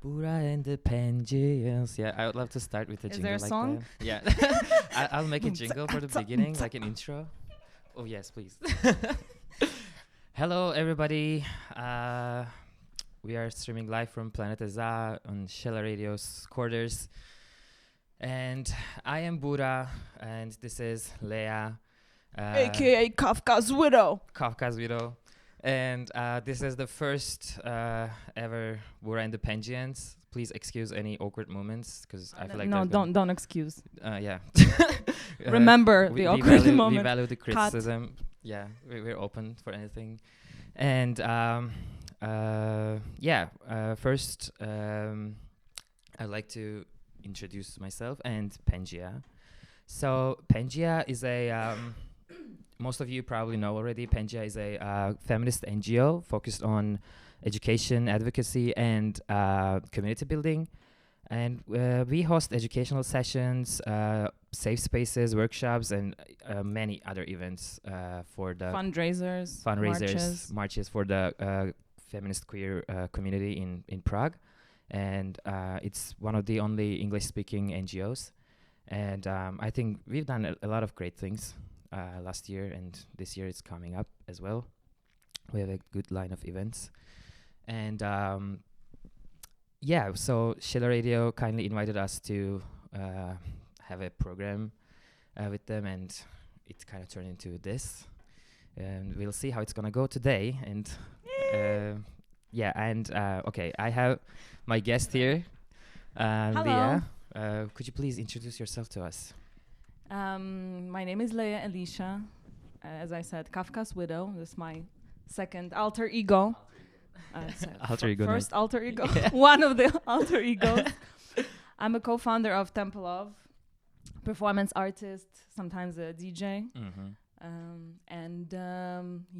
Buğra and the Pangeans. Yeah, I would love to start with a jingle there a like song? that. Yeah, I'll make a jingle for the beginning, like an intro. Oh yes, please. Hello, everybody. We are streaming live from Planeta Za on Shella Radio's quarters, and I am Buğra, and this is Leia, AKA Kafka's widow. Kafka's widow. And this is the first ever Buğra and the Pangeans. Please excuse any awkward moments, because I feel like don't excuse. Yeah. Remember the awkward moment. We value the criticism. Yeah, we're open for anything. And first I'd like to introduce myself and Pangaea. So Pangaea is a most of you probably know already. Pangaea is a feminist NGO focused on education, advocacy, and community building. And we host educational sessions, safe spaces, workshops, and many other events for the fundraisers, marches for the feminist queer community in Prague. And it's one of the only English-speaking NGOs. And I think we've done a lot of great things last year, and this year it's coming up as well. We have a good line of events. And so Shella Radio kindly invited us to have a program with them, and it kind of turned into this. And we'll see how it's gonna go today. And okay, I have my guest here, Hello. Leia. Could you please introduce yourself to us? My name is Leia Elisha. As I said, Kafka's widow. This is my second alter ego. Alter ego. First alter ego. One of the alter egos. I'm a co-founder of Temple of, performance artist, sometimes a DJ. Mm-hmm.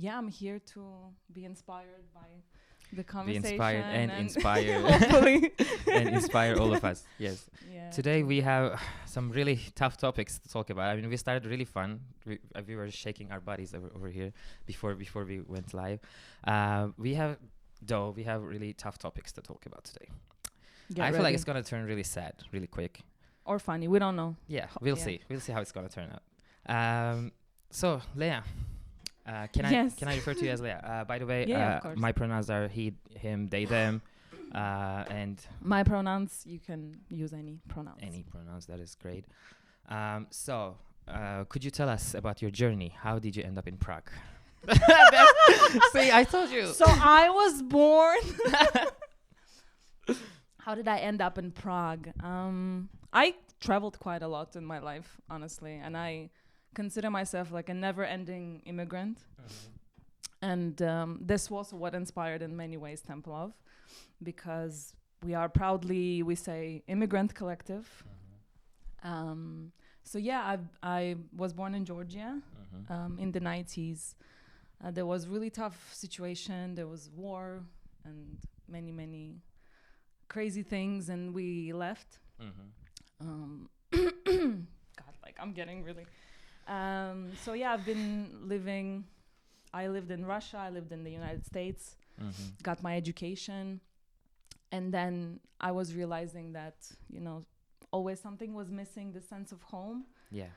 I'm here to be inspired by the conversation. Be inspired and inspire. Hopefully. And inspire all of us. Yes. Yeah. Today we have some really tough topics to talk about. I mean, we started really fun. We were shaking our bodies over here before we went live. We have really tough topics to talk about today. I feel like it's gonna turn really sad, really quick. Or funny. We don't know. Yeah, we'll see. We'll see how it's gonna turn out. So Leia, can I refer to you as Leia? By the way, of course. my pronouns are he, him, they, them, and my pronouns. You can use any pronouns. Any pronouns. That is great. So could you tell us about your journey? How did you end up in Prague? See, I told you. So I was born. How did I end up in Prague? I traveled quite a lot in my life, honestly, and I consider myself like a never-ending immigrant. Mm-hmm. And this was what inspired in many ways Temple of, because we are proudly, we say, immigrant collective. Mm-hmm. I was born in Georgia. Mm-hmm. In the 90s. There was really tough situation. There was war and many crazy things, and we left. Mm-hmm. God, like I'm getting really. I've been living. I lived in Russia. I lived in the United States. Mm-hmm. Got my education, and then I was realizing that always something was missing, the sense of home. Yeah.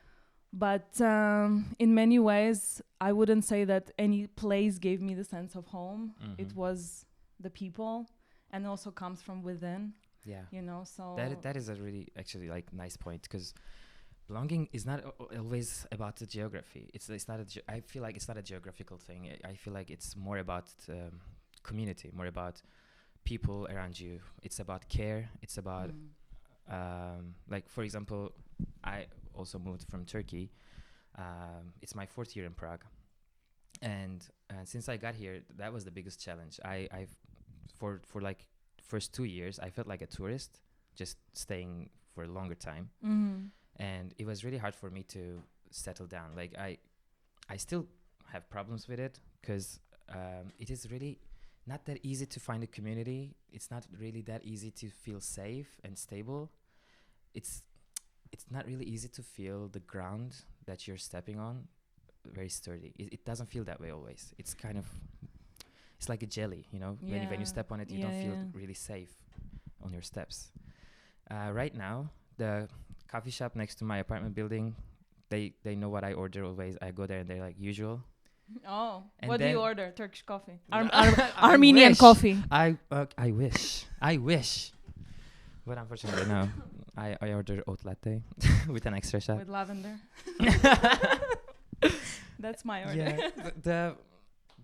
But in many ways, I wouldn't say that any place gave me the sense of home. Mm-hmm. It was the people, and also comes from within. Yeah. So that is a really actually like nice point, because belonging is not always about the geography. I feel like it's not a geographical thing. I feel like it's more about community, more about people around you. It's about care. It's about like, for example, I also moved from Turkey. It's my 4th year in Prague, and since I got here, that was the biggest challenge. For like first 2 years, I felt like a tourist, just staying for a longer time. Mm-hmm. And it was really hard for me to settle down. Like I still have problems with it, because it is really not that easy to find a community. It's not really that easy to feel safe and stable. It's not really easy to feel the ground that you're stepping on very sturdy. It doesn't feel that way always. It's kind of, it's like a jelly, when you step on it, you don't feel really safe. on your steps. Right now, the coffee shop next to my apartment building, they know what I order always. I go there and they're like usual. Oh, And what do you then- order? Turkish coffee, I Armenian wish. coffee. I wish, but unfortunately no. I order oat latte with an extra shot. With lavender. That's my order. Yeah,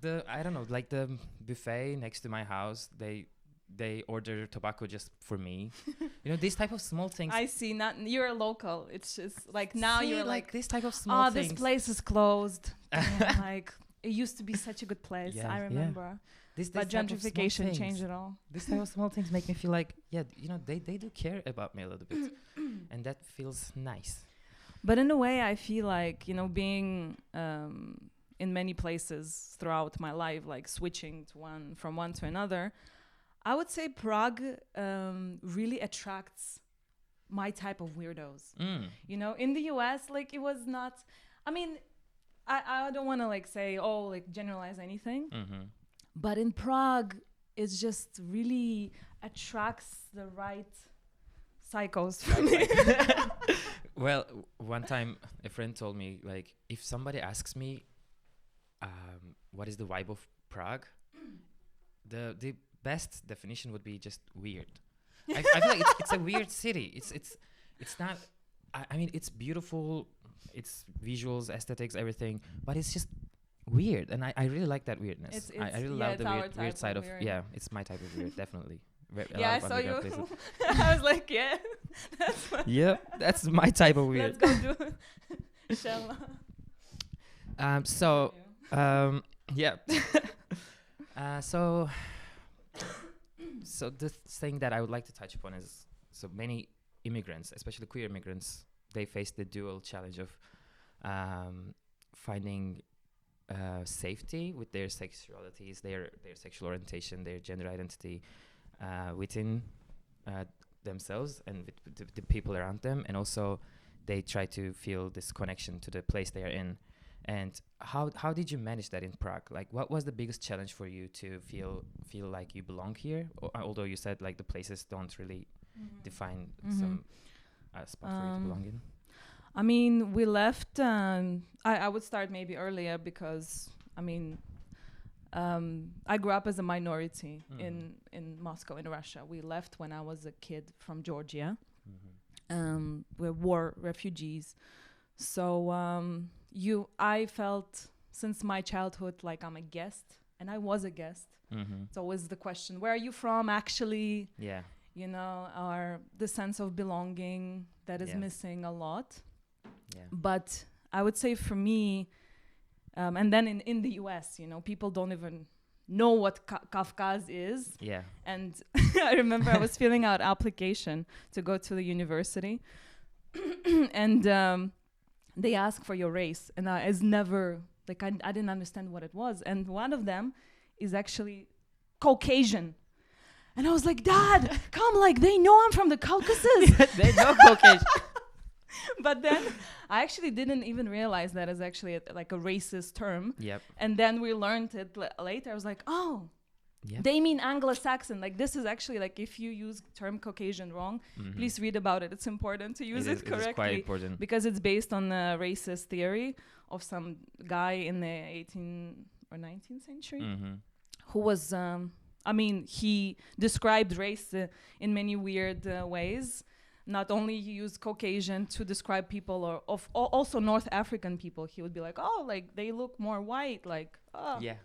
the I don't know, like the buffet next to my house, they order tobacco just for me. You know, these type of small things. I see. Not you're a local. It's just like now See, you're like, this type of small oh, things. this place is closed. And, like it used to be such a good place. Yeah, I yeah. remember. This But type of small gentrification things. changed it all. These type of small things make me feel like, yeah, you know, they do care about me a little bit, and that feels nice. But in a way, I feel like, you know, being in many places throughout my life, like switching from one to another, I would say Prague really attracts my type of weirdos. You know, in the US, like it was not, I mean, I don't want to like say, oh, like generalize anything. But in Prague, it just really attracts the right psychos for me. Well, one time a friend told me, like, if somebody asks me, what is the vibe of Prague, the best definition would be just weird. I feel like it's a weird city. It's not. I mean, it's beautiful. It's visuals, aesthetics, everything, but it's just weird, and I really like that weirdness. I really love the weird side of weird. It's my type of weird, definitely. Yeah, I saw you. I was like, yeah, that's what. Yeah, that's my type of weird. Let's go do Shella. Yeah. So the thing that I would like to touch upon is, so many immigrants, especially queer immigrants, they face the dual challenge of finding safety with their sexualities, their sexual orientation, their gender identity within themselves and with the people around them, and also they try to feel this connection to the place they are in. And how did you manage that in Prague? Like, what was the biggest challenge for you to feel like you belong here? Although you said like the places don't really define some spot for you to belong in. I mean, we left. I would start maybe earlier because I mean, I grew up as a minority in Moscow, in Russia. We left when I was a kid from Georgia. We're war refugees. So I felt since my childhood like I'm a guest, and I was a guest. It's always the question, where are you from actually? Yeah. You know, or the sense of belonging that is missing a lot. Yeah. But I would say for me, and then in the US, you know, people don't even know what Kafkaz is. Yeah. And I remember I was filling out application to go to the university, and they ask for your race, and I didn't understand what it was. And one of them is actually Caucasian. And I was like, Dad, come, like, they know I'm from the Caucasus. They know Caucasian. But then I actually didn't even realize that is actually a racist term. Yep. And then we learned it later. I was like, oh, they mean Anglo-Saxon. Like, this is actually, like, if you use term Caucasian wrong, please read about it. It's important to use it correctly. It is quite important. Because it's based on the racist theory of some guy in the 18th or 19th century who was, he described race in many weird ways. Not only he used Caucasian to describe people or also North African people. He would be like, oh, like, they look more white, like,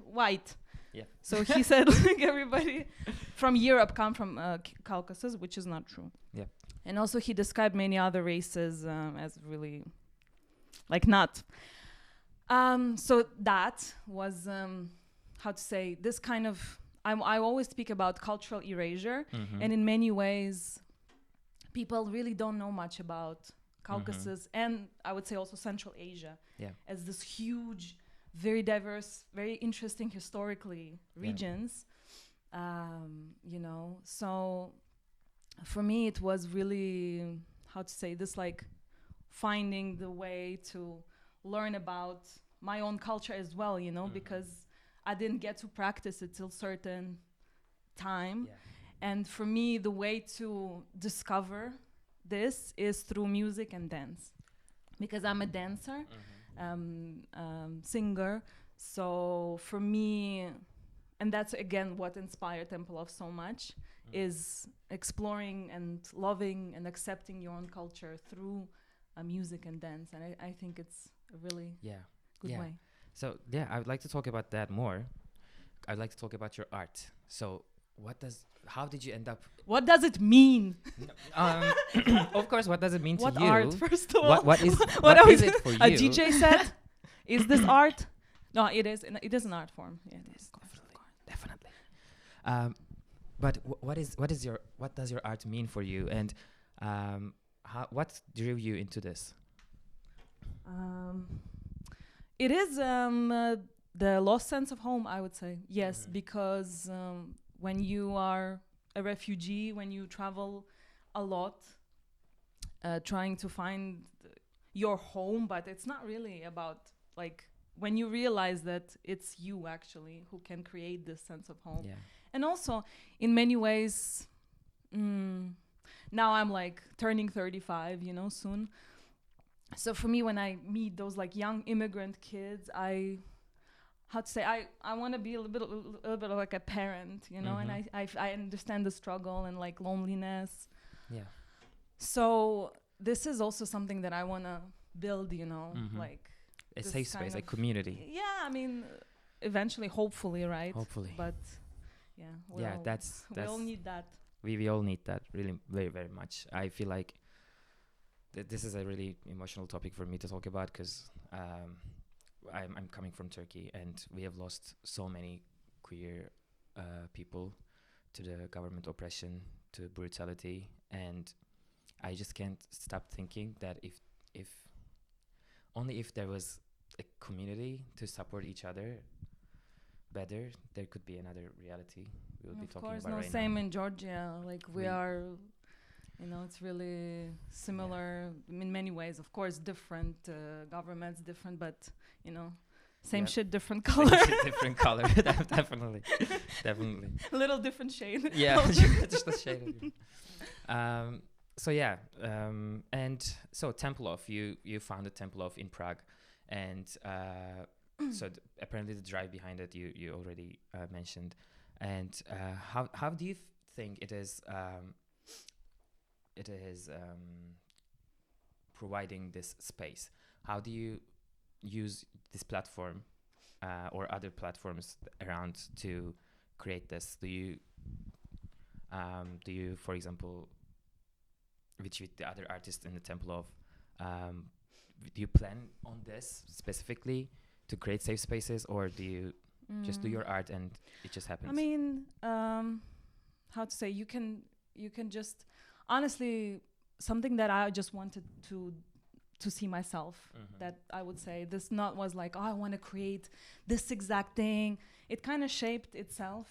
white. Yeah. So he said, like, everybody from Europe come from Caucasus, which is not true. Yeah. And also he described many other races as really, like, not. So that was, this kind of, I always speak about cultural erasure. And in many ways, people really don't know much about Caucasus and I would say also Central Asia as this huge, very diverse, very interesting historically regions. You know, so for me it was really, this like finding the way to learn about my own culture as well, you know, because I didn't get to practice it till certain time. And for me, the way to discover this is through music and dance, because I'm a dancer, singer. So for me, and that's again what inspired Temple of so much, is exploring and loving and accepting your own culture through music and dance. And I think it's a really good way. So I would like to talk about that more. I'd like to talk about your art. So how did you end up? What does it mean? Of course, what does it mean to you? What art, first of all? What is it for you? A DJ set? Is this art? No, it is. It is an art form. Yeah, it is Definitely. But what does your art mean for you, and what drew you into this? It is the lost sense of home, I would say. Yes, because when you are a refugee, when you travel a lot, trying to find your home, but it's not really about, like, when you realize that it's you actually who can create this sense of home. Yeah. And also, in many ways, now I'm like turning 35, soon. So for me, when I meet those like young immigrant kids, I want to be a little bit like a parent, and I understand the struggle and like loneliness. Yeah. So this is also something that I want to build, like a safe space, a community. Yeah, I mean, eventually, hopefully, right? Hopefully. But we all need that. We all need that, really, very, very much. I feel like this is a really emotional topic for me to talk about, because I'm coming from Turkey, and we have lost so many queer people to the government oppression, to brutality, and I just can't stop thinking that if only if there was a community to support each other better, there could be another reality we will be talking about right now. Of course, same in Georgia. Like we are, it's really similar in many ways. Of course, different governments, different, but same shit, different color. Same shit, different color. Definitely. A little different shade. Yeah, just a shade. And so Tempelhof, you founded Tempelhof in Prague, and so apparently the drive behind it you already mentioned. And how do you think it is providing this space? How do you use this platform or other platforms around to create this? Do you for example, with the other artists in the Tempelhof, do you plan on this specifically to create safe spaces, or do you just do your art and it just happens? I mean, how to say, you can just, honestly, something that I just wanted to see myself, that I would say this was like, I want to create this exact thing. It kind of shaped itself,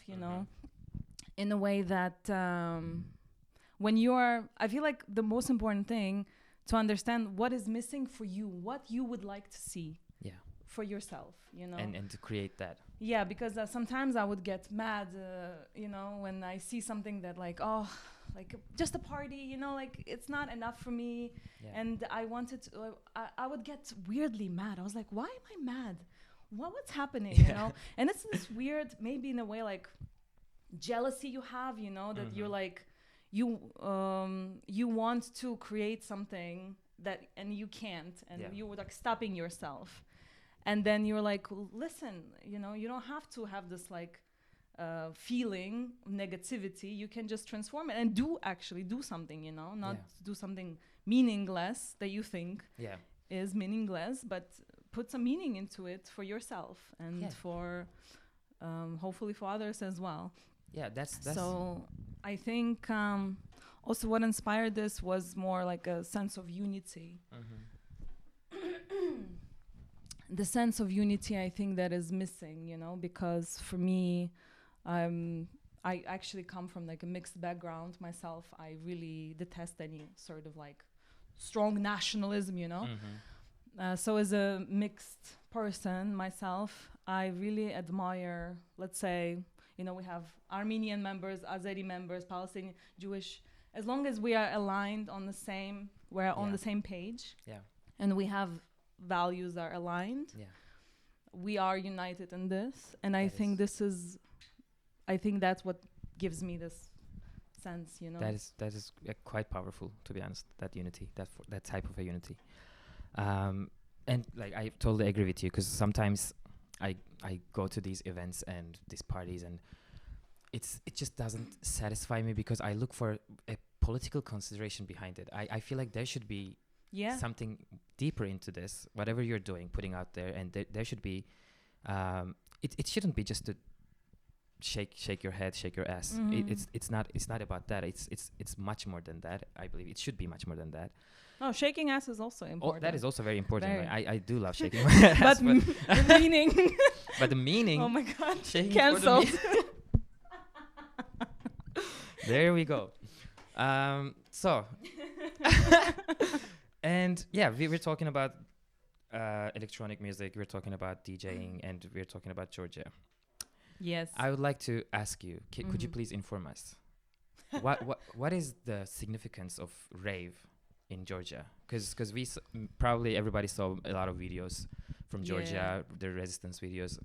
in a way that I feel like the most important thing to understand what is missing for you, what you would like to see for yourself, and to create that. Yeah, because sometimes I would get mad, when I see something that like, like just a party, like it's not enough for me. Yeah. And I wanted to, I would get weirdly mad. I was like, why am I mad? What's happening, And it's this weird, maybe in a way, like jealousy you have, that you're like, you want to create something that, and you can't, and you were like stopping yourself. And then you're like, listen, you don't have to have this like feeling of negativity. You can just transform it and do something, not do something meaningless that you think is meaningless, but put some meaning into it for yourself and for hopefully for others as well. Yeah, that's so I think also what inspired this was more like a sense of unity. The sense of unity, I think, that is missing, because for me, I actually come from like a mixed background myself. I really detest any sort of like strong nationalism, so as a mixed person myself, I really admire, let's say, We have Armenian members, Azeri members, Palestinian, Jewish. As long as we are aligned on the same, we're on the same page, and we have values are aligned. We are united in this, and I think that's what gives me this sense. That is quite powerful, to be honest. That unity, that type of a unity, and like I totally agree with you, because sometimes I go to these events and these parties, and it just doesn't satisfy me, because I look for a political consideration behind it. I feel like there should be something deeper into this, whatever you're doing, putting out there, and there should be. It shouldn't be just to shake your head, shake your ass. It's not about that. It's much more than that. I believe it should be much more than that. Oh, shaking ass is also important. Oh, that is also very important. I do love shaking my ass. But the meaning. But the meaning. Oh my God. Cancelled. There we go. So. And yeah, we were talking about electronic music. We're talking about DJing, and we're talking about Georgia. Yes. I would like to ask you, could you please inform us? What is the significance of rave in Georgia? Because probably everybody saw a lot of videos from Georgia, the resistance videos,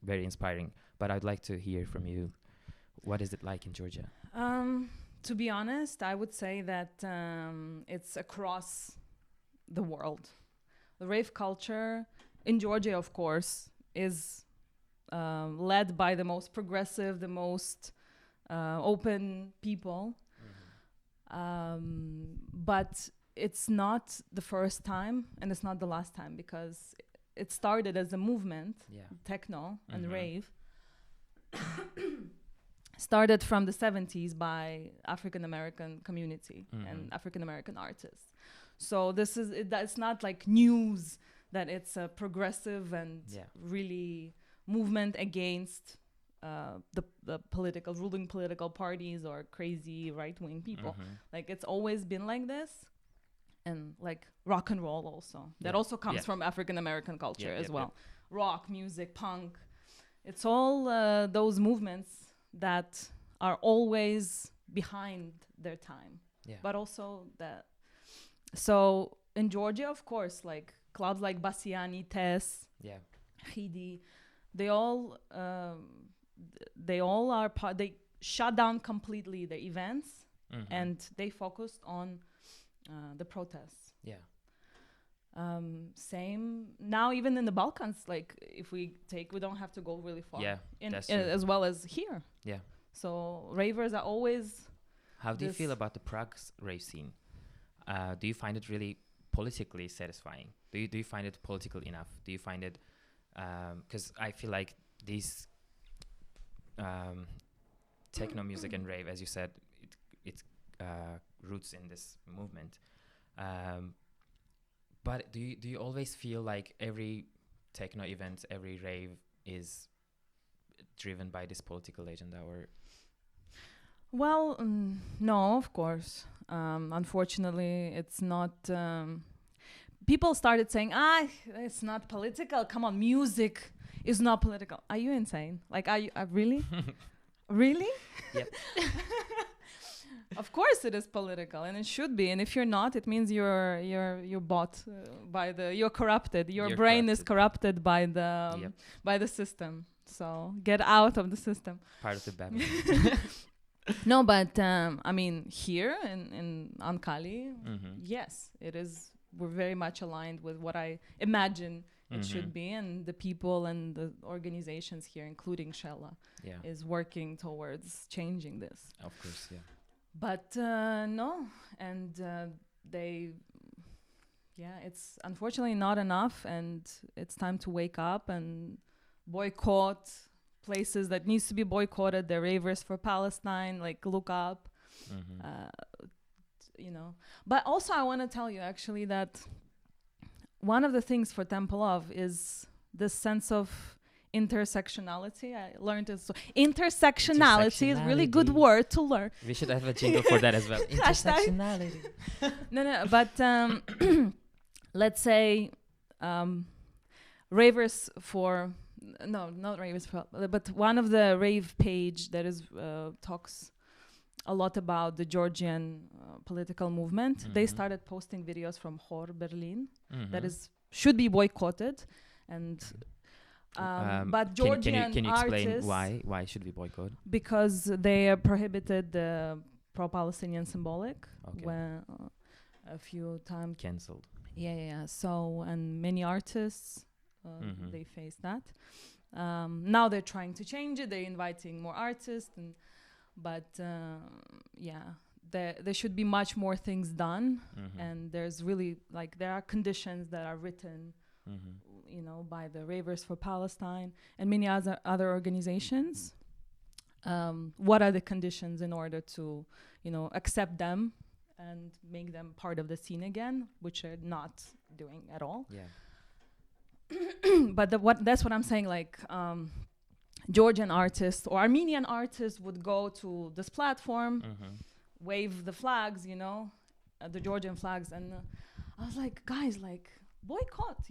very inspiring. But I'd like to hear from you. What is it like in Georgia? To be honest, I would say that it's across the world. The rave culture in Georgia, of course, is led by the most progressive, the most open people. But it's not the first time, and it's not the last time, because it started as a movement, techno and rave. Started from the 70s by African American community and African American artists. So that's not like news that it's a progressive and really movement against the ruling political parties or crazy right-wing people. Like, it's always been like this. And like rock and roll also. That also comes from African American culture as well. Rock, music, punk. It's all those movements that are always behind their time. But also that. So in Georgia, of course, like clubs like Bassiani, Tess, Khidi, they all are part. They shut down completely the events, and they focused on the protests. Same now, even in the Balkans. Like, if we don't have to go really far. As well as here. So ravers are always. How do you feel about the Prague rave scene? Do you find it really politically satisfying? Do you find it political enough? Do you find it? Because I feel like these techno music and rave, as you said, it roots in this movement. But do you always feel like every techno event, every rave is driven by this political agenda, or? Well, no, of course. Unfortunately, it's not. People started saying, it's not political. Come on, music is not political. Are you insane? Like, are you really? Really? Yep. Of course it is political, and it should be. And if you're not, it means you're bought by you're corrupted. Your brain is corrupted by the system. So get out of the system. Part of the Babylon. No, but I mean, here in Ankali, yes, it is. We're very much aligned with what I imagine it should be, and the people and the organizations here, including Shella, is working towards changing this. Of course, yeah. But no, and it's unfortunately not enough, and it's time to wake up and boycott places that needs to be boycotted. The ravers for Palestine, like, look up, But also, I want to tell you actually that one of the things for Tempelov is this sense of intersectionality. I learned it. So intersectionality is a really good word to learn. We should have a jingle for that as well. Intersectionality. No, but let's say ravers for no, not raves, but one of the rave page that is talks a lot about the Georgian political movement. They started posting videos from Hor Berlin that should be boycotted, and but Georgian can you explain artists, why should we boycott? because they prohibited the pro-Palestinian symbolic when a few times Cancelled. Yeah. So, and many artists they face that. Now they're trying to change it. They're inviting more artists, but there should be much more things done. And there's really there are conditions that are written, by the Ravers for Palestine and many other organizations. What are the conditions in order to, accept them and make them part of the scene again, which they're not doing at all. Yeah. But that's what I'm saying. Georgian artists or Armenian artists would go to this platform, wave the flags, the Georgian flags, and I was like, guys, boycott,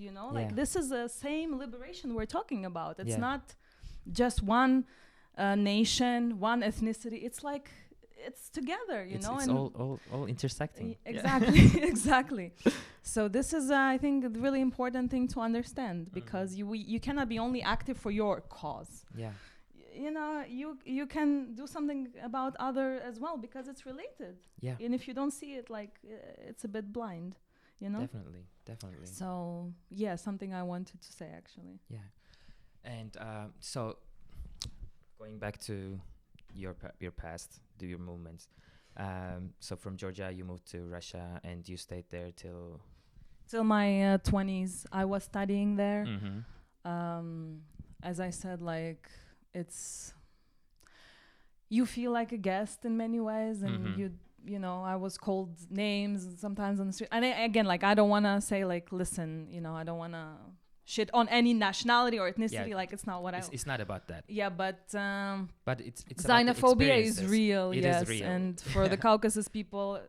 this is the same liberation we're talking about. It's not just one nation, one ethnicity. It's it's together, it's and all intersecting. Exactly. So this is, I think, a really important thing to understand, because you cannot be only active for your cause. Yeah. You can do something about other as well, because it's related. Yeah. And if you don't see it, it's a bit blind, Definitely. So something I wanted to say actually. Yeah. And so going back to your past, your movements. So from Georgia, you moved to Russia, and you stayed there till my 20s. I was studying there. As I said, you feel like a guest in many ways, and I was called names sometimes on the street. And again, I don't want to say listen, I don't want to shit on any nationality or ethnicity. It's not what it's not about that. Yeah, but it's xenophobia is real. It yes, is real. and for the Caucasus people,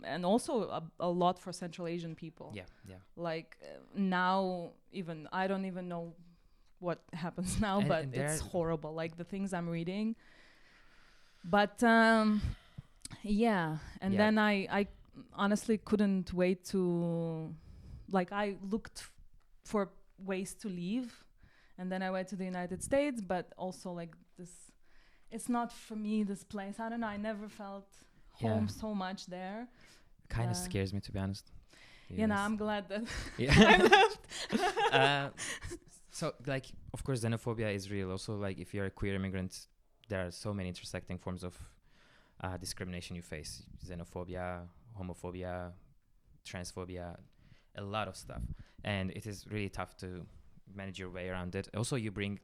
and also a lot for Central Asian people. Yeah. Now, even I don't even know what happens now, but it's horrible. The things I'm reading. But then I honestly couldn't wait to I looked for ways to leave, and then I went to the United States, but also this, it's not for me, this place. I don't know, I never felt home so much there. Kind of scares me, to be honest. I'm glad that I left. So of course xenophobia is real. Also if you're a queer immigrant, there are so many intersecting forms of discrimination you face. Xenophobia, homophobia, transphobia, a lot of stuff. And it is really tough to manage your way around it. Also, you bring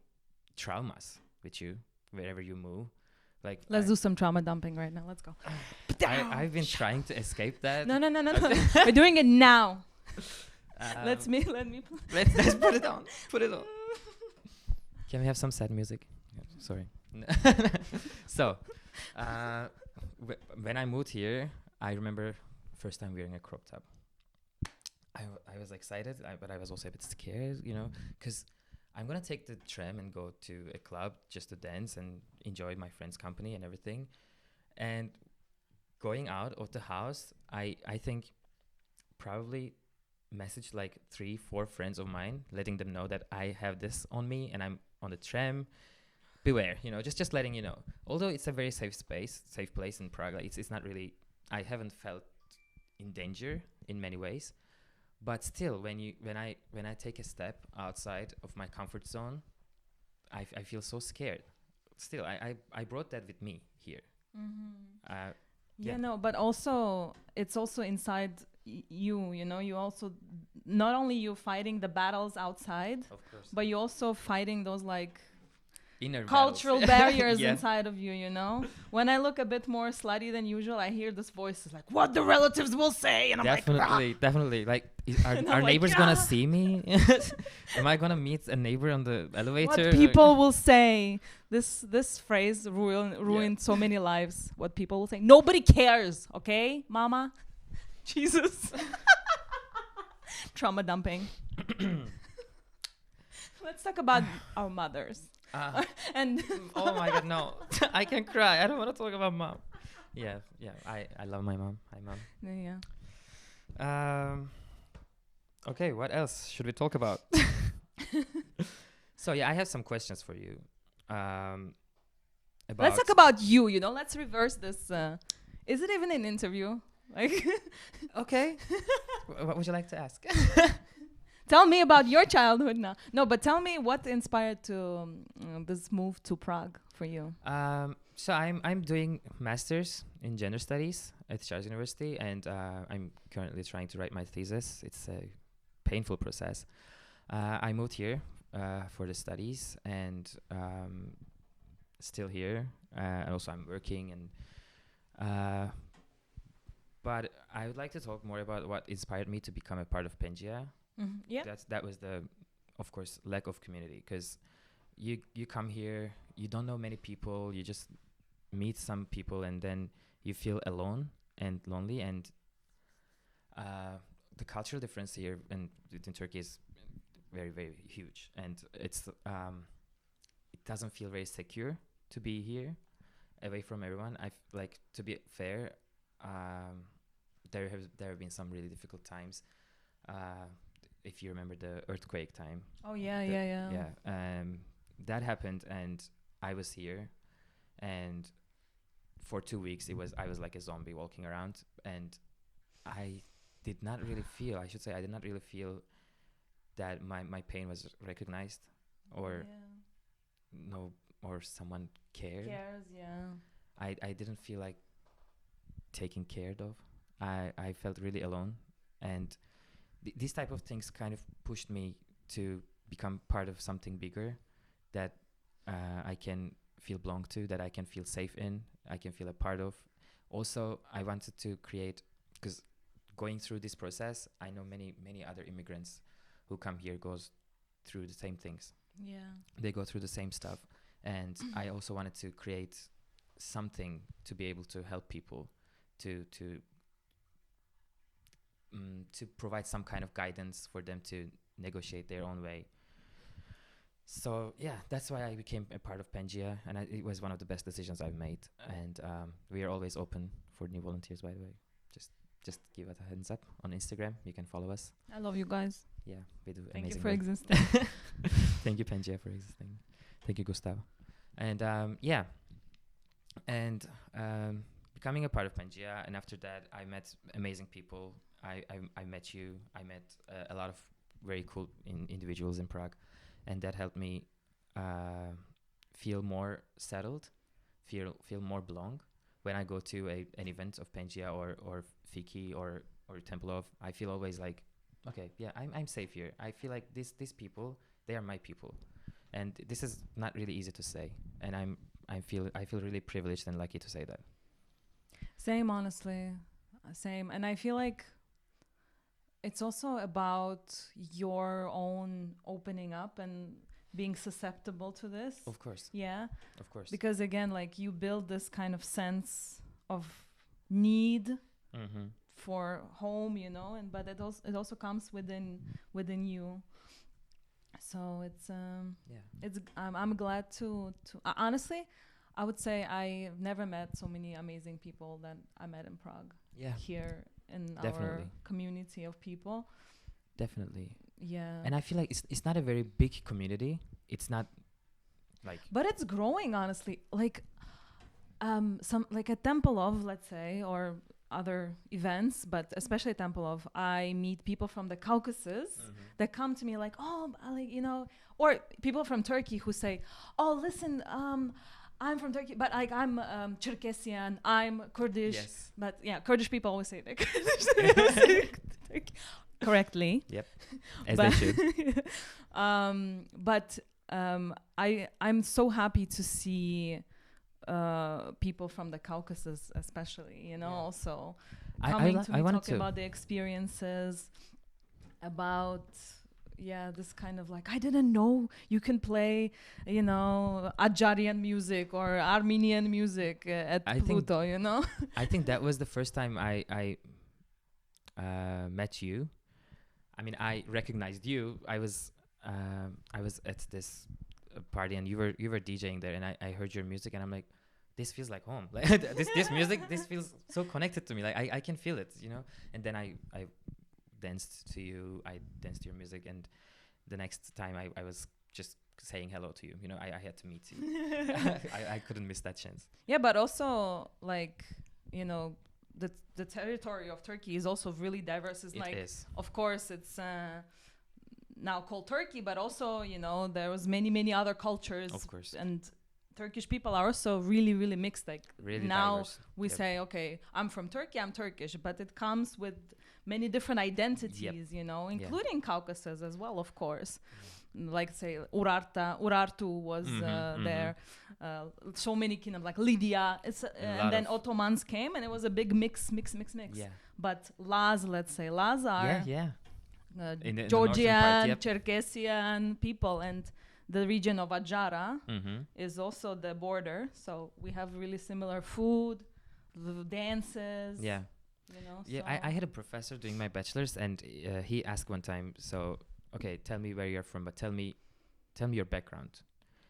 traumas with you wherever you move. Let's do some trauma dumping right now. Let's go. I've been trying to escape that. No. We're doing it now. Let me. Let's put it on. Put it on. Can we have some sad music? Yeah, sorry. So, when I moved here, I remember first time wearing a crop top. I was excited, but I was also a bit scared, because I'm going to take the tram and go to a club just to dance and enjoy my friends' company and everything. And going out of the house, I think probably messaged 3-4 friends of mine, letting them know that I have this on me and I'm on the tram. Beware, just letting you know. Although it's a very safe place in Prague, it's not really, I haven't felt in danger in many ways. But still, when I take a step outside of my comfort zone, I feel so scared. Still, I brought that with me here. But also it's also inside you. You also, not only you fighting the battles outside, of course, but you also fighting those inner cultural barriers inside of you, When I look a bit more slutty than usual, I hear this voice is what the relatives will say, and I'm definitely are neighbors gonna see me? Am I gonna meet a neighbor on the elevator? What people will say. This phrase ruined so many lives. What people will say. Nobody cares, okay, mama? Jesus. Trauma dumping. Let's talk about our mothers. And oh my God, no. I can cry. I don't want to talk about mom. Yeah. I love my mom. Hi, mom. Yeah. Okay, what else should we talk about? So yeah, I have some questions for you. Let's talk about you. Let's reverse this. Is it even an interview? Like, okay. What would you like to ask? Tell me about your childhood now. No, but tell me what inspired to this move to Prague for you. So I'm doing masters in gender studies at Czech University, and I'm currently trying to write my thesis. It's a painful process. I moved here for the studies, and still here. And also I'm working, and but I would like to talk more about what inspired me to become a part of Pangeans. Mm-hmm. Yeah. That was the, of course, lack of community, because you come here, you don't know many people, you just meet some people, and then you feel alone and lonely, and the cultural difference here and in Turkey is very, very huge, and it's it doesn't feel very secure to be here away from everyone. Like, to be fair, there have been some really difficult times. If you remember the earthquake time. Oh yeah. That happened, and I was here, and for 2 weeks I was like a zombie walking around, and I did not really feel that my pain was recognized, or no, or someone cared. I didn't feel like taken care of. I felt really alone, and these type of things kind of pushed me to become part of something bigger that I can feel belong to, that I can feel safe in, I can feel a part of. Also, I wanted to create, because going through this process, I know many other immigrants who come here goes through the same things. Yeah. They go through the same stuff, and I also wanted to create something to be able to help people to provide some kind of guidance for them to negotiate their own way. So yeah, that's why I became a part of Pangeans, and it was one of the best decisions I've made. And we are always open for new volunteers, by the way. Just give it a hands up on Instagram. You can follow us. I love you guys. Yeah, we do. Thank amazing you for work. existing. Thank you, Pangeans, for existing. Thank you, Gustav. And yeah, and becoming a part of Pangeans, and after that, I met amazing people. I met you. I met a lot of very cool individuals in Prague, and that helped me feel more settled, feel more belong. When I go to an event of Pangeans or Fiki or Tempelhof, I feel always like, okay, yeah, I'm safe here. I feel like these people, they are my people, and this is not really easy to say, and I feel really privileged and lucky to say that. Same, honestly, same, and I feel like it's also about your own opening up and being susceptible to this. Of course. Yeah. Of course. Because again, like, you build this kind of sense of need for home, and but it also comes within you. So it's I'm glad to honestly, I would say I've never met so many amazing people that I met in Prague. Yeah. Here in Definitely. our community of people. Definitely. Yeah. And I feel like it's not a very big community. It's not like, but it's growing, honestly. Like some, like at Tempelhof, let's say, or other events, but especially at Tempelhof, I meet people from the Caucasus that come to me like, oh, like, or people from Turkey who say, oh, listen, I'm from Turkey, but like I'm Cherkessian, I'm Kurdish. Yes. But yeah, Kurdish people always say that correctly. Yep. As they should. But I'm so happy to see people from the Caucasus, especially, also coming to me, talking about the experiences, about this kind of like, I didn't know you can play, Adjarian music or Armenian music at Pluto, I think that was the first time I met you. I mean, I recognized you. I was I was at this party, and you were DJing there, and I heard your music, and I'm like, this feels like home. Like this music, this feels so connected to me. Like I can feel it, you know. And then I danced to you. I danced to your music, and the next time I was just saying hello to you. You know, I had to meet you. I couldn't miss that chance. Yeah, but also like, you know, the territory of Turkey is also really diverse. It's like, of course, it's now called Turkey, but also, you know, there was many other cultures. Of course. And Turkish people are also really mixed. Like really now diverse. We say, okay, I'm from Turkey, I'm Turkish, but it comes with many different identities, you know, including Caucasus as well, of course. Like say Urartu was there. So many kingdoms like Lydia. And then Ottomans came, and it was a big mix. Yeah. But Laz, let's say Laz are in Georgian, Cherkessian people, and the region of Adjara is also the border. So we have really similar food, dances. Yeah. You know, yeah, so I had a professor doing my bachelor's, and he asked one time, so, okay, tell me where you're from, but tell me your background.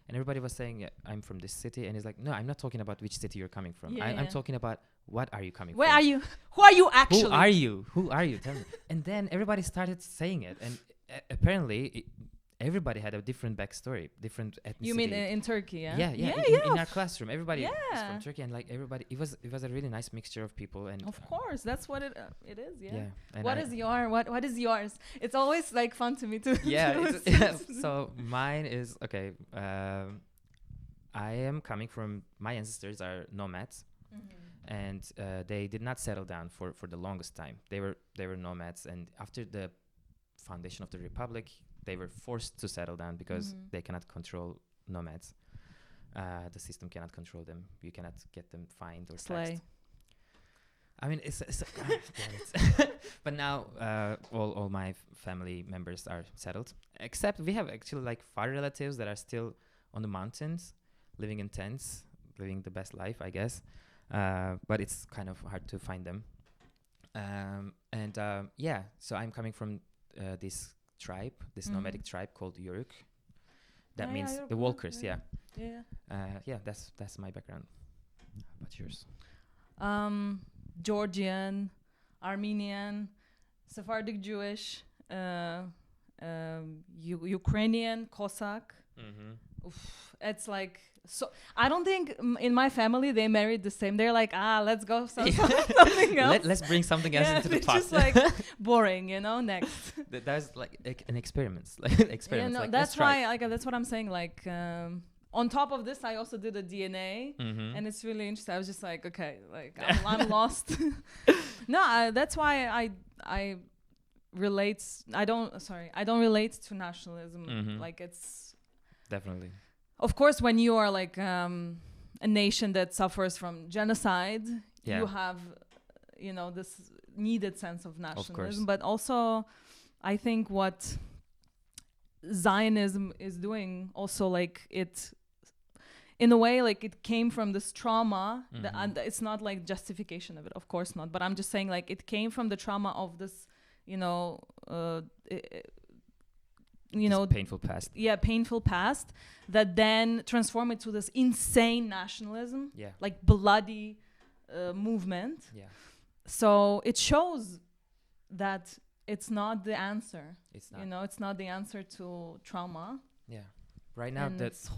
And everybody was saying, yeah, I'm from this city. And he's like, no, I'm not talking about which city you're coming from. I'm talking about what are you coming from? Where are you? Who are you actually? Who are you? Tell me. And then everybody started saying it. And apparently, everybody had a different backstory, different ethnicity. You mean in Turkey, yeah? Yeah. In our classroom, everybody is from Turkey, and like everybody, it was a really nice mixture of people. And of course, that's what it is. Yeah. And what is yours? It's always like fun to me to. So mine is okay. I am coming from, my ancestors are nomads, and they did not settle down for the longest time. They were nomads, and after the foundation of the Republic, they were forced to settle down because they cannot control nomads. The system cannot control them. You cannot get them fined or taxed. I mean, it's damn it. But now all my family members are settled, except we have actually like far relatives that are still on the mountains, living in tents, living the best life, I guess. But it's kind of hard to find them. So I'm coming from this tribe, this nomadic tribe called Yörük. That means the walkers. Yeah. That's my background. How about yours? Georgian, Armenian, Sephardic Jewish, Ukrainian, Cossack. It's like, so I don't think in my family they married the same. They're like, let's go something else. Let's bring something else into the pot. It's just like boring, you know. Next. That's like an experiment. Yeah, no, that's why. That's what I'm saying. Like, on top of this, I also did a DNA, and it's really interesting. I was just like, okay, like I'm lost. No, that's why I relate. I don't relate to nationalism. Like it's definitely. Of course, when you are like a nation that suffers from genocide, you have, you know, this needed sense of nationalism. But also, I think what Zionism is doing also, like it, in a way, like it came from this trauma. And it's not like justification of it, of course not. But I'm just saying, like, it came from the trauma of this, you know, painful past. Yeah, painful past that then transformed into this insane nationalism, like bloody movement. Yeah. So it shows that it's not the answer. It's not. You know, it's not the answer to trauma. Yeah. Right now, that's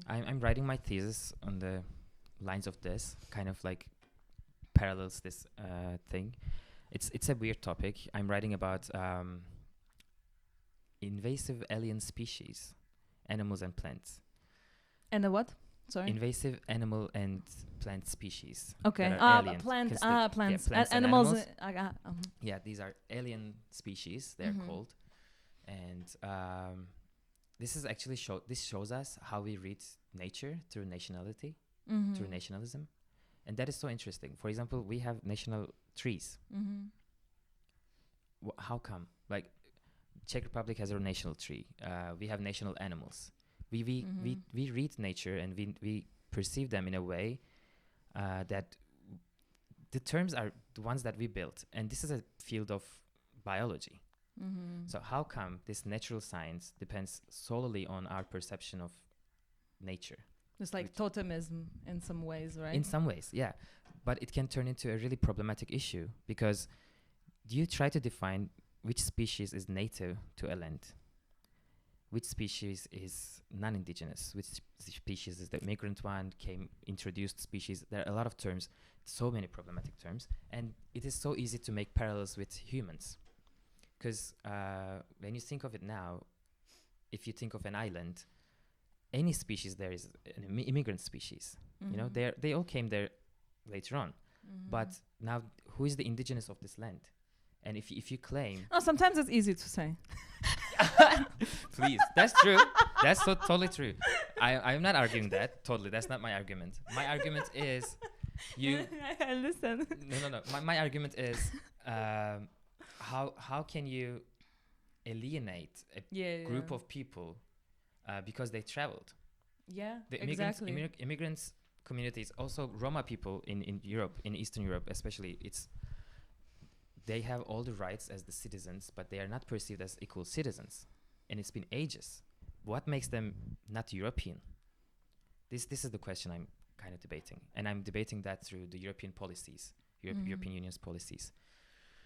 I'm writing my thesis on the lines of this, kind of like parallels this thing. It's a weird topic. I'm writing about invasive alien species, animals and plants. And the what? Sorry. Invasive animal and plant species. Okay. Plants. Plants. Animals. Yeah, these are alien species. They're called, and this is actually this shows us how we read nature through nationality, through nationalism, and that is so interesting. For example, we have national trees. How come? Like, Czech Republic has a national tree. We have national animals. We read nature and we perceive them in a way that the terms are the ones that we built. And this is a field of biology. So how come this natural science depends solely on our perception of nature? It's like totemism in some ways, right? In some ways, yeah. But it can turn into a really problematic issue, because do you try to define which species is native to a land? Which species is non-indigenous? Which species is the migrant one, introduced species? There are a lot of terms, so many problematic terms. And it is so easy to make parallels with humans. Because when you think of it now, if you think of an island, any species there is an immigrant species. You know, they all came there later on. But now, who is the indigenous of this land? And if you claim... Oh, sometimes it's easy to say. Please, that's true. That's totally true. I'm not arguing that. Totally, that's not my argument. My argument is you... I listen. No. My argument is how can you alienate a group of people because they traveled? Yeah, the exactly. Immigrants communities, also Roma people in Europe, in Eastern Europe especially, they have all the rights as the citizens, but they are not perceived as equal citizens. And it's been ages. What makes them not European? This is the question I'm kind of debating. And I'm debating that through the European policies, European Union's policies.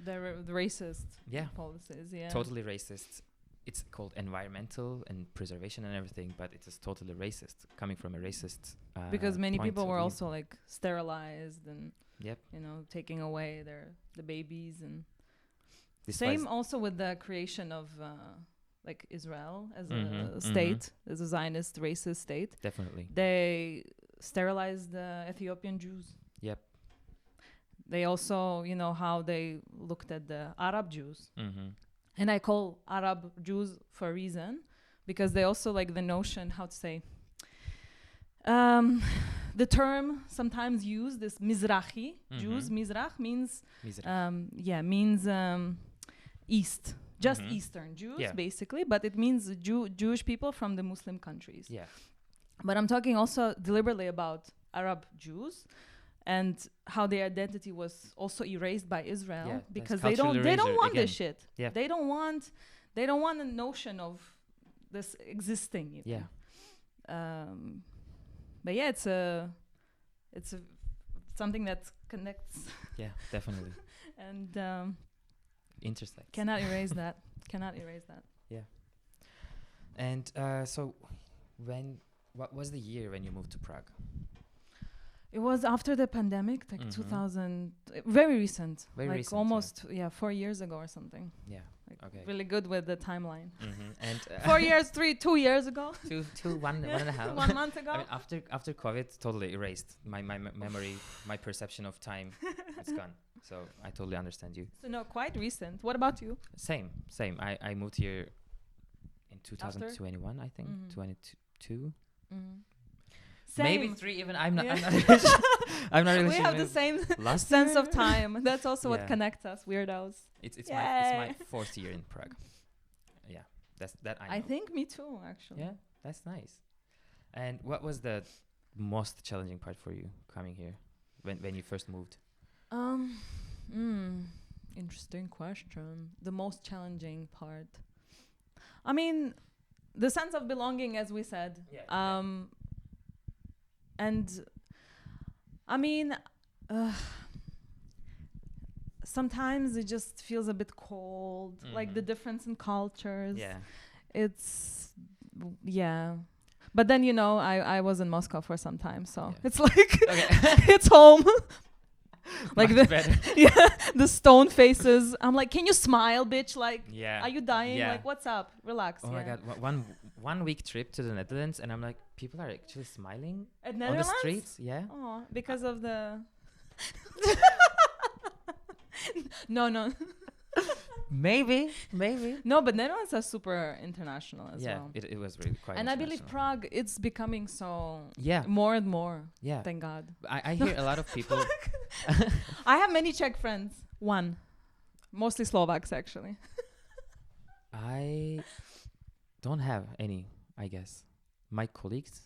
The racist Yeah. policies, yeah. Totally racist. It's called environmental and preservation and everything, but it is totally racist, coming from a racist because many point people of were view. also like sterilized and Yep. you know, taking away the babies. And This same was- also with the creation of like Israel as Mhm, a state, as a Zionist racist state. Definitely. They sterilized the Ethiopian Jews. Yep. They also, you know, how they looked at the Arab Jews. Mm-hmm. And I call Arab Jews for a reason, because they also like the notion, how to say, the term sometimes used is Mizrahi Jews. Mizrach means, means east, just Eastern Jews, basically, but it means Jewish people from the Muslim countries. Yeah. But I'm talking also deliberately about Arab Jews and how their identity was also erased by Israel, because they don't want this shit. Yeah. They don't want a notion of this existing. Even. Yeah. But yeah, it's a something that connects. Yeah, definitely. And Interesting. cannot erase that. Cannot erase that. Yeah. And so, what was the year when you moved to Prague? It was after the pandemic, like 2000, very recent. Very like recent, almost 4 years ago or something. Yeah. Like Okay. really good with the timeline. And 4 years, 2 years ago. one and a half. 1 month ago. I mean, after COVID, totally erased my memory, my perception of time. It's gone. So I totally understand you. So no, quite recent. What about you? Same. I moved here in 2021, I think. 22. Same. Maybe 3 even. I'm not. Yeah. I'm not really We sure. have the same Last sense year? of time. That's also what Yeah. connects us weirdos. It's my 4th year in Prague. Yeah, that I know. I think me too, actually. Yeah, that's nice. And what was the most challenging part for you coming here when you first moved? Interesting question. The most challenging part. I mean, the sense of belonging, as we said. And I mean, sometimes it just feels a bit cold, like the difference in cultures. Yeah. It's, But then, you know, I was in Moscow for some time, so it's like, it's home. Like the stone faces. I'm like, can you smile, bitch? Like, are you dying? Like, what's up? Relax. Oh my God. One week trip to the Netherlands, and I'm like, people are actually smiling At on Netherlands? the streets. Yeah. Oh, because of the... No. Maybe. No, but Netherlands are super international as well. Yeah, it was really quite And I believe international. Prague, it's becoming so Yeah. more and more. Yeah. Thank God. I hear a lot of people. I have many Czech friends. One. Mostly Slovaks, actually. I don't have any, I guess. My colleagues,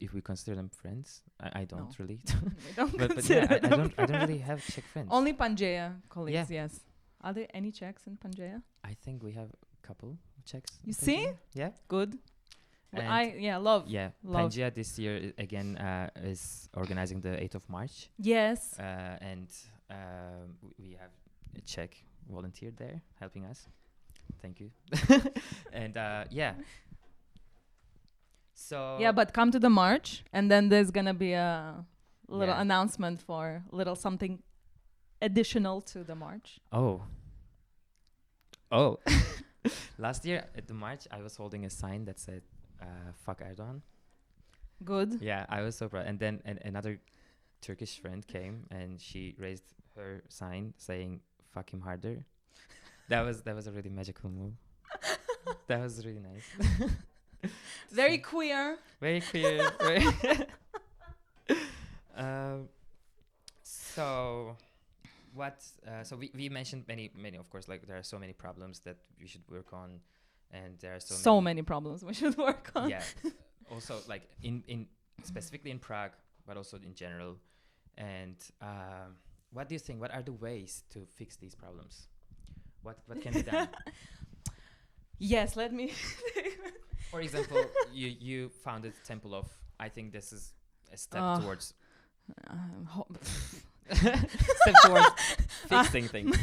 if we consider them friends, I don't really. We don't but consider yeah, I them don't really have Czech friends. Only Pangea colleagues, yes. Are there any Czechs in Pangea? I think we have a couple of Czechs. You see? Yeah. Good. And Love. Yeah, Love. Pangea this year again is organizing the 8th of March. Yes. And we have a Czech volunteer there helping us. Thank you. And yeah. So Yeah, but come to the march, and then there's gonna be a little Yeah. announcement for little something additional to the march. Oh. Last year at the march, I was holding a sign that said "Fuck Erdogan." Good. Yeah, I was so proud. And then another Turkish friend came and she raised her sign saying "Fuck him harder." That was a really magical move. That was really nice. Very queer. Very clear. So what? So we mentioned many. Of course, like there are so many problems that we should work on, and there are So many problems we should work on. Yeah. Also, like in specifically in Prague, but also in general. And what do you think? What are the ways to fix these problems? What can be done? Yes, let me. For example, you founded Temple of. I think this is a step towards step towards fixing things.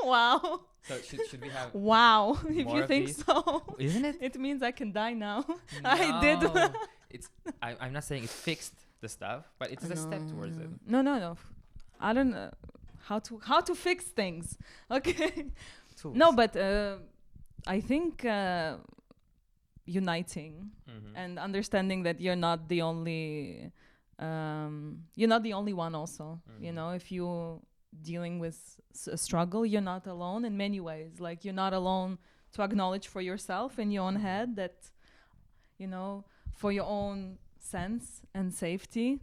Wow. So should we have? Wow. If more you of think these? so, Isn't it? it means I can die now. No. I did. I'm not saying it fixed the stuff, but it's a step towards it. No. I don't know how to fix things. Okay. Tools. No, but I think uniting Mhm. and understanding that you're not the only one also. You know, if you dealing with a struggle, you're not alone in many ways. Like, you're not alone to acknowledge for yourself in your own head that, you know, for your own sense and safety,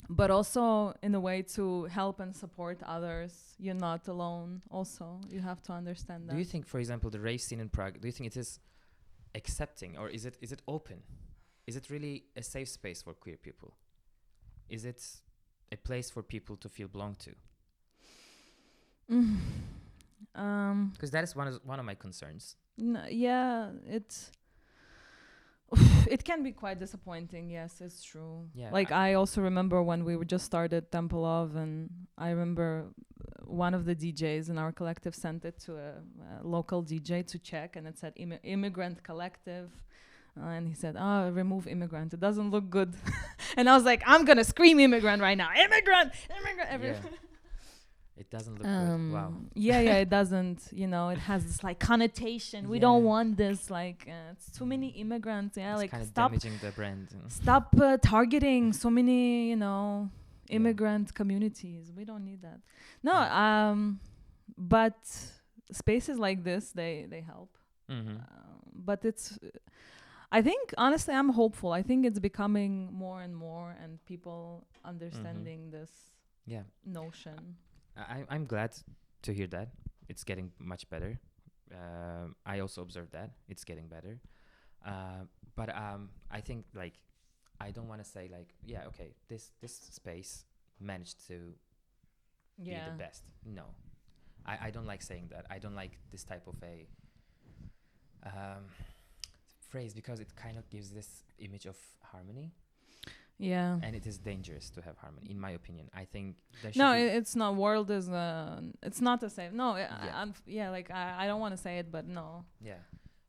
but also in a way to help and support others. You're not alone also. You have to understand that. Do you think, for example, the rave scene in Prague, do you think it is accepting, or is it open? Is it really a safe space for queer people? Is it a place for people to feel belong to? Because that is one of my concerns. Yeah, it can be quite disappointing. Yes, it's true. Yeah, Like, I also remember when we just started Temple of, and I remember one of the DJs in our collective sent it to a local DJ to check, and it said immigrant collective. And he said, remove immigrant. It doesn't look good. And I was like, I'm going to scream immigrant right now. Immigrant. Yeah. It doesn't look good. Wow. Yeah, it doesn't. You know, it has this like connotation. We don't want this. Like, it's too many immigrants. Yeah, It's like, kind of stop damaging the brand. stop targeting so many, you know, immigrant communities. We don't need that. No, but spaces like this, they help. Mm-hmm. But I think, honestly, I'm hopeful. I think it's becoming more and more, and people understanding this notion. I'm glad to hear that. It's getting much better. I also observed that. It's getting better. But I think, like, I don't want to say, like, okay, this space managed to be the best. No. I don't like saying that. I don't like this type of a phrase, because it kind of gives this image of harmony. Yeah. And it is dangerous to have harmony, in my opinion. I think there should be it's not. World is it's not the same. No, like, I don't want to say it, but no. Yeah,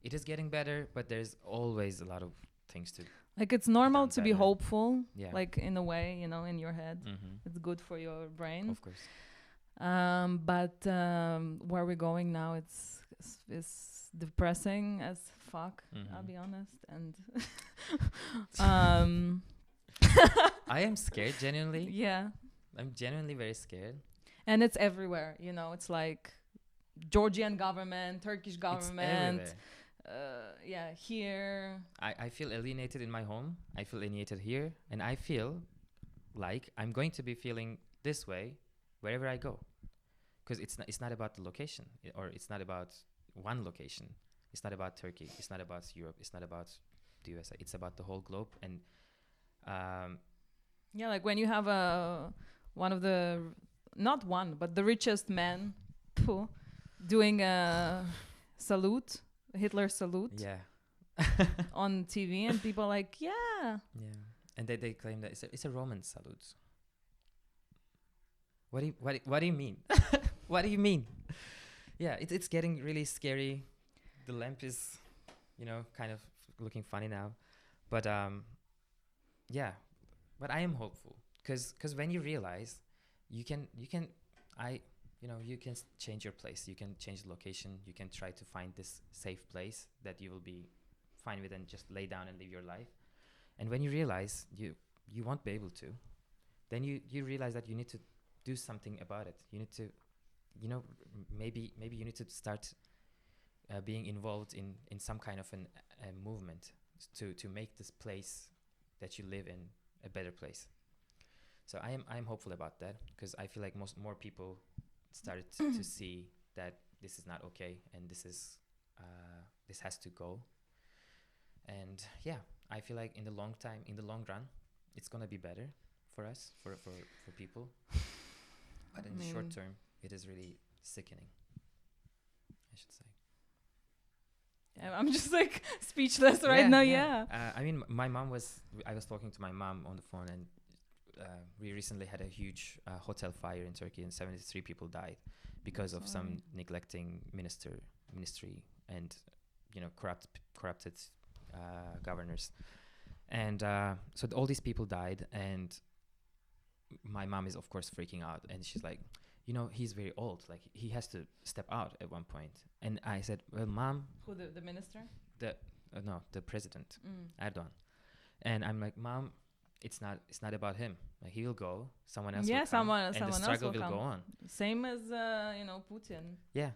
it is getting better, but there's always a lot of things to. Like, it's normal done to be better. hopeful. Yeah. Like, in a way, you know, in your head, Mm-hmm. it's good for your brain. Of course. But where we're going now, it's depressing as fuck. I'll be honest, and I am scared, genuinely. yeah. I'm genuinely very scared. And it's everywhere, you know. It's like Georgian government, Turkish government. It's everywhere. Here. I feel alienated in my home. I feel alienated here. And I feel like I'm going to be feeling this way wherever I go. Because it's not about the location, or it's not about one location. It's not about Turkey. It's not about Europe. It's not about the USA. It's about the whole globe. And like when you have not one, but the richest man doing a salute, Hitler salute Yeah. on TV, and people are like, yeah. Yeah. And they claim that it's a Roman salute. What do you mean? What do you mean? Yeah, it's getting really scary. The lamp is, kind of looking funny now, but yeah, but I am hopeful because when you realize you can change your place, you can change the location, you can try to find this safe place that you will be fine with and just lay down and live your life. And when you realize you won't be able to, then you realize that you need to do something about it. You need to, maybe you need to start being involved in some kind of a movement to make this place that you live in a better place. So I'm hopeful about that because I feel like more people started to see that this is not okay and this has to go. And yeah, I feel like in the long run, it's gonna be better for us, for people. But in the short term, it is really sickening, I should say. I'm just like speechless right now. Yeah. I mean, I was talking to my mom on the phone, and we recently had a huge hotel fire in Turkey, and 73 people died because of some neglecting ministry and corrupted governors. And so all these people died, and my mom is of course freaking out, and she's like, he's very old, like he has to step out at one point. And I said, well, Mom, who, the minister? The president, Erdogan. And I'm like, Mom, it's not about him. Like, he will go, someone else will come, someone and the else struggle will go on. Same as Putin. Yeah.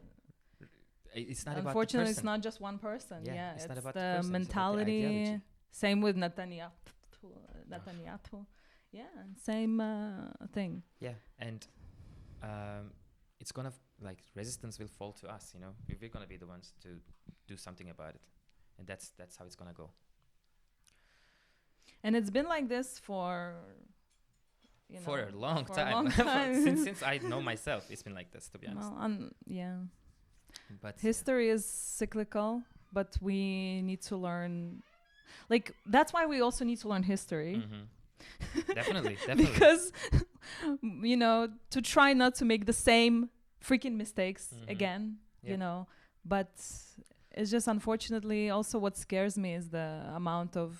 It's not about the person. Unfortunately, it's not just one person. Yeah, it's it's not about the person, mentality. it's about the ideology. Same with Netanyahu. Yeah, same thing. Yeah, and it's gonna resistance will fall to us. We're gonna be the ones to do something about it, and that's how it's gonna go. And it's been like this for a long for time. A long time. since I know myself, it's been like this, to be honest. Yeah. But history is cyclical, but we need to learn. Like, that's why we also need to learn history. Mm-hmm. Definitely. Because to try not to make the same freaking mistakes again. Yep. But it's just, unfortunately, also what scares me is the amount of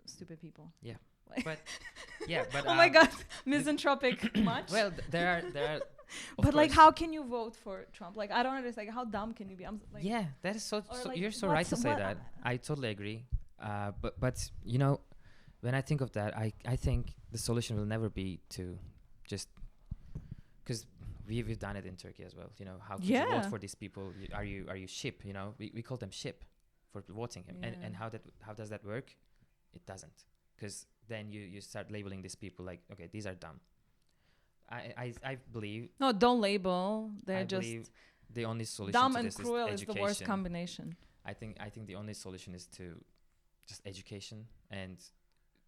stupid people. Yeah. But oh my God, misanthropic much. Well, there are but how can you vote for Trump? Like, I don't understand. How dumb can you be? I'm like, yeah, that is so you're so right to say that. I totally agree. But when I think of that, I think the solution will never be to just, because we've done it in Turkey as well. How could you vote for these people? Are you sheep? We call them sheep for voting him. Yeah. And how does that work? It doesn't, because then you start labeling these people like, okay, these are dumb. I believe. No, don't label. They're just the only solution dumb to and this cruel is is the worst combination. I think the only solution is to just education, and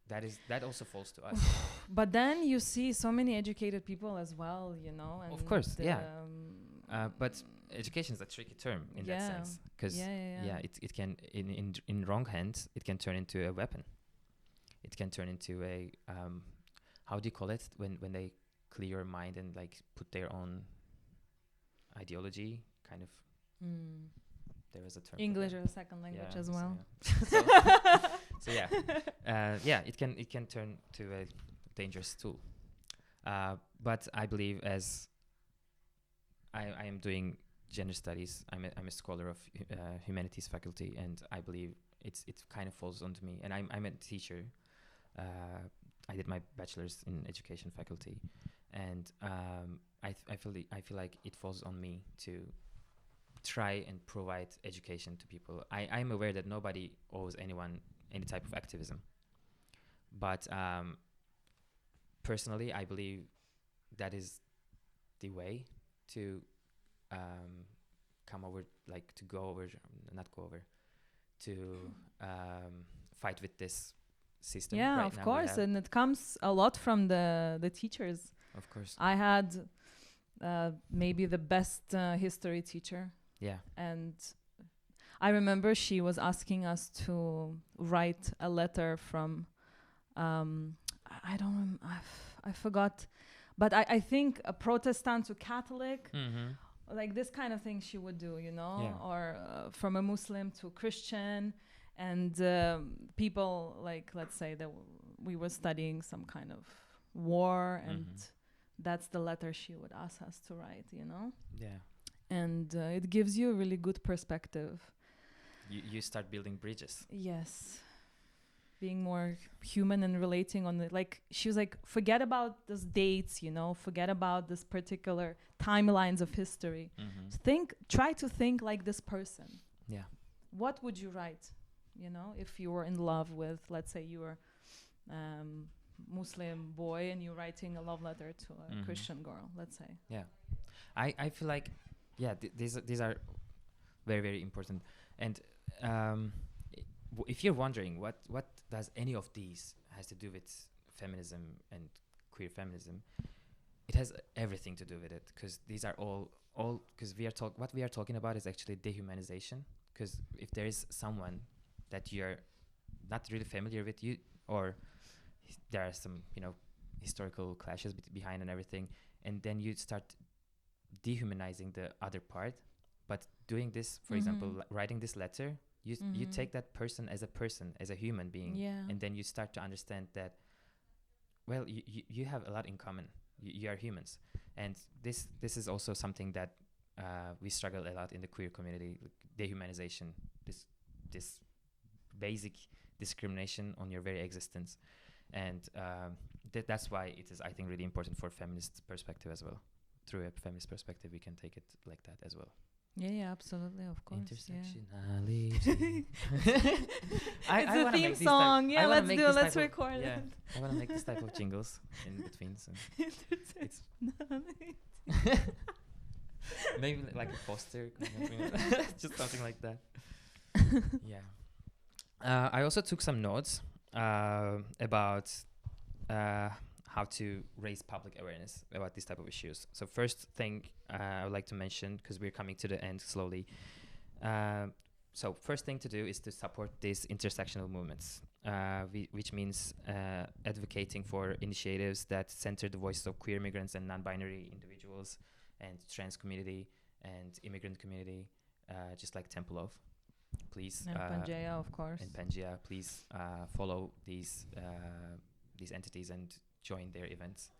that also falls to us. But then you see so many educated people as well, And of course, but education is a tricky term in that sense, because it can in wrong hands it can turn into a weapon. It can turn into a how do you call it when they clear your mind and put their own ideology, kind of. There is a term. English as a second language as well. So it can turn to a dangerous tool. But I believe, as I am doing gender studies, I'm a scholar of humanities faculty, and I believe it kind of falls onto me. And I'm a teacher. I did my bachelor's in education faculty, and I feel like it falls on me to try and provide education to people. I'm aware that nobody owes anyone any type of activism, but personally, I believe that is the way to fight with this system. Yeah, right of now course, and it comes a lot from the teachers. Of course. I had maybe the best history teacher. Yeah. And I remember she was asking us to write a letter from, I forgot, but I think a Protestant to Catholic, like this kind of thing she would do, you know, Yeah. or from a Muslim to Christian, and people like, let's say that we were studying some kind of war, and that's the letter she would ask us to write, you know. Yeah. And it gives you a really good perspective. You start building bridges. Yes. Being more human and relating on the, like, she was like, forget about those dates, you know, forget about this particular timelines of history. Try to think like this person. Yeah. What would you write, you know, if you were in love with, let's say you were Muslim boy and you're writing a love letter to a Christian girl, let's say. Yeah. I feel like, yeah, these are very, very important. And if you're wondering what does any of these has to do with feminism and queer feminism, it has everything to do with it, because these are all because what we are talking about is actually dehumanization. Because if there is someone that you're not really familiar with, you, or there are some, you know, historical clashes behind and everything, and then you start dehumanizing the other part. But doing this, for example, writing this letter, you take that person, as a human being, and then you start to understand that, well, you have a lot in common. You are humans, and this is also something that we struggle a lot in the queer community. Dehumanization, this basic discrimination on your very existence, and that's why it is, I think, really important for feminist perspective as well. Through a feminist perspective, we can take it like that as well. Yeah, absolutely, of course. Intersectionality. It's a theme song. Yeah, let's do it. Let's record it. I want to make this type of jingles in between. So it's maybe like a poster, just something like that. Yeah. I also took some notes about how to raise public awareness about these type of issues. So first thing I would like to mention, because we're coming to the end slowly. So first thing to do is to support these intersectional movements, which means advocating for initiatives that center the voices of queer migrants and non-binary individuals and trans community and immigrant community, just like Tempelhof. Please. And Pangea, of course. And Pangea, please follow these entities and join their events.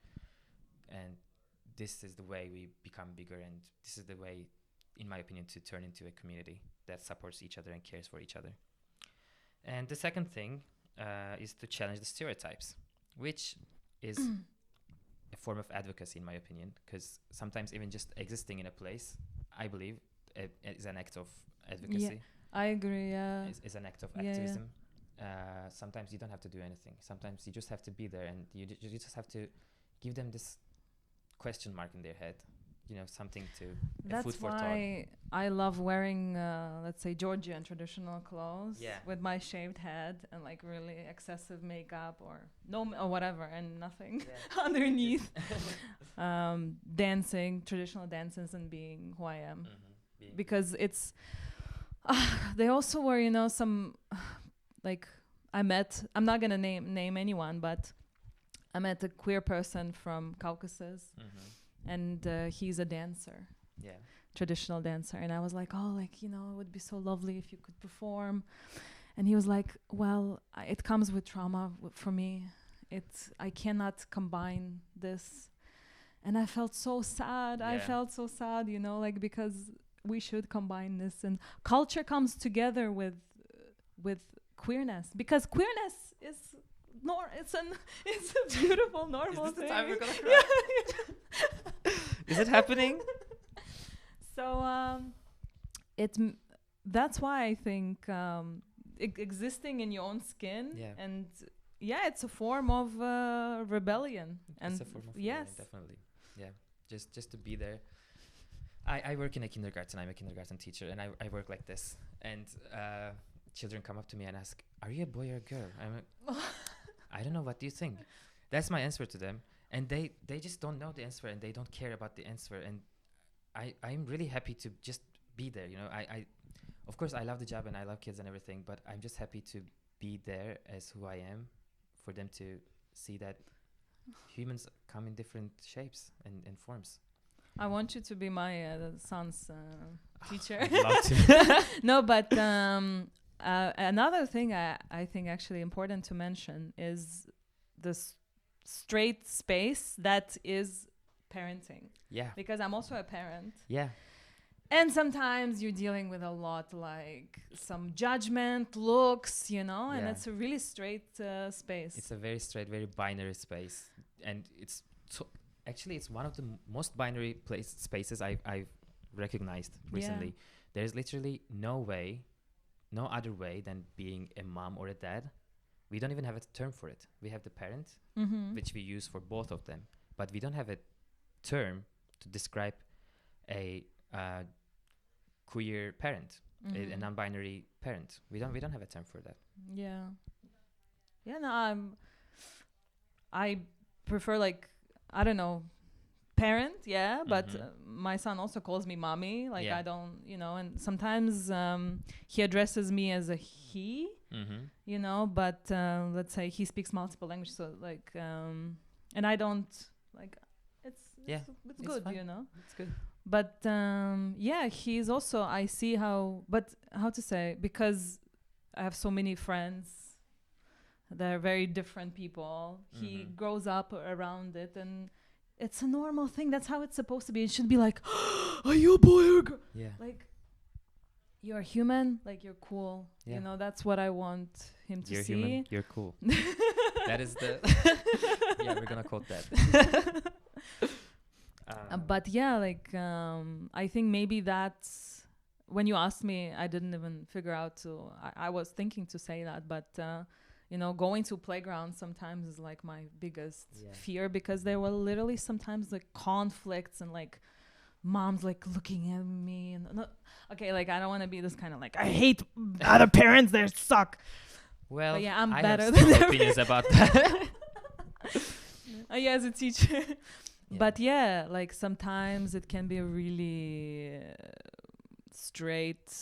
And this is the way we become bigger, and this is the way, in my opinion, to turn into a community that supports each other and cares for each other. And the second thing is to challenge the stereotypes, which is a form of advocacy, in my opinion, because sometimes even just existing in a place, I believe, is an act of advocacy. Yeah, I agree, yeah. Is an act of activism. Sometimes you don't have to do anything. Sometimes you just have to be there, and you just have to give them this question mark in their head, you know, something to food for thought. That's why I love wearing, let's say, Georgian traditional clothes with my shaved head and like really excessive makeup or whatever, and nothing underneath. Dancing, traditional dances, and being who I am, because it's. They also were, you know, some. Like I'm not gonna name anyone, but I met a queer person from Caucasus, and he's a dancer, traditional dancer, and I was like, oh, like, you know, it would be so lovely if you could perform, and he was like, well, it comes with trauma for me. I cannot combine this, and I felt so sad. I felt so sad, you know, like, because we should combine this, and culture comes together with queerness, because queerness is it's a beautiful normal is this thing. The time we're gonna cry? Is it happening? So that's why I think existing in your own skin, and it's a form of rebellion. It's a form of rebellion, definitely. Yeah, just to be there. I work in a kindergarten. I'm a kindergarten teacher, and I work like this, and children come up to me and ask, are you a boy or a girl? I'm like, I don't know, what do you think? That's my answer to them. and they just don't know the answer, and they don't care about the answer. And I'm really happy to just be there. You know, I of course I love the job and I love kids and everything, but I'm just happy to be there as who I am, for them to see that humans come in different shapes and forms. I want you to be my son's teacher. I'd love to. No, but another thing I think actually important to mention is this straight space that is parenting. Yeah. Because I'm also a parent. Yeah. And sometimes you're dealing with a lot, like some judgment, looks, you know, and Yeah. it's a really straight space. It's a very straight, very binary space, and it's actually it's one of the most binary spaces I've recognized recently. There's literally no other way than being a mom or a dad. We don't even have a term for it. We have the parent, which we use for both of them, but we don't have a term to describe a queer parent, a non-binary parent. We don't have a term for that. Yeah. No, I prefer, like, I don't know, parent, but my son also calls me mommy. Like, I don't, you know, and sometimes he addresses me as a he, you know, but let's say he speaks multiple languages, so like, and I don't, like, it's good, fine. You know. It's good. But he's also, I see how to say, because I have so many friends, they're very different people. He grows up around it, and it's a normal thing. That's how it's supposed to be. It should be like, are you a boy or a girl? Yeah. Like, you're human, like, you're cool. Yeah. You know, that's what I want him to see. You're human, you're cool. That is the... yeah, we're gonna quote that. But I think maybe that's, when you asked me, I didn't even figure out to, I was thinking to say that, but you know, going to playgrounds sometimes is like my biggest fear, because there were literally sometimes like conflicts and like moms like looking at me and like, I don't want to be this kind of like, I hate other parents, they suck. Well, but I'm I better have than some opinions about that. As a teacher. But like sometimes it can be a really straight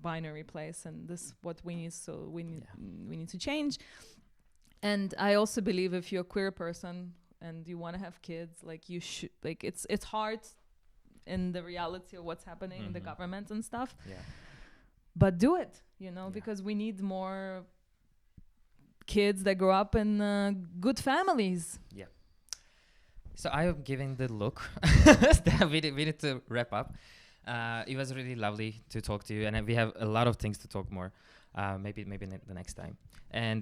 binary place, and this is what we need. So we need to change. And I also believe if you're a queer person and you want to have kids, like, you should, like, it's hard in the reality of what's happening in the government and stuff. Yeah. But do it, you know, because we need more kids that grow up in good families. Yeah. So I am giving the look. we need to wrap up. It was really lovely to talk to you, and we have a lot of things to talk more. Maybe the next time. And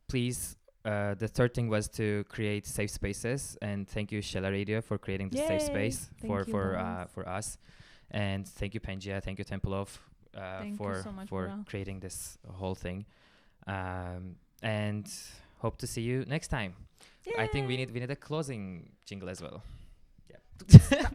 please, the third thing was to create safe spaces. And thank you, Shella Radio, for creating the safe space for us. And thank you, Pangia. Thank you, Tempelov, for creating this whole thing. And hope to see you next time. Yay. I think we need a closing jingle as well. Yeah.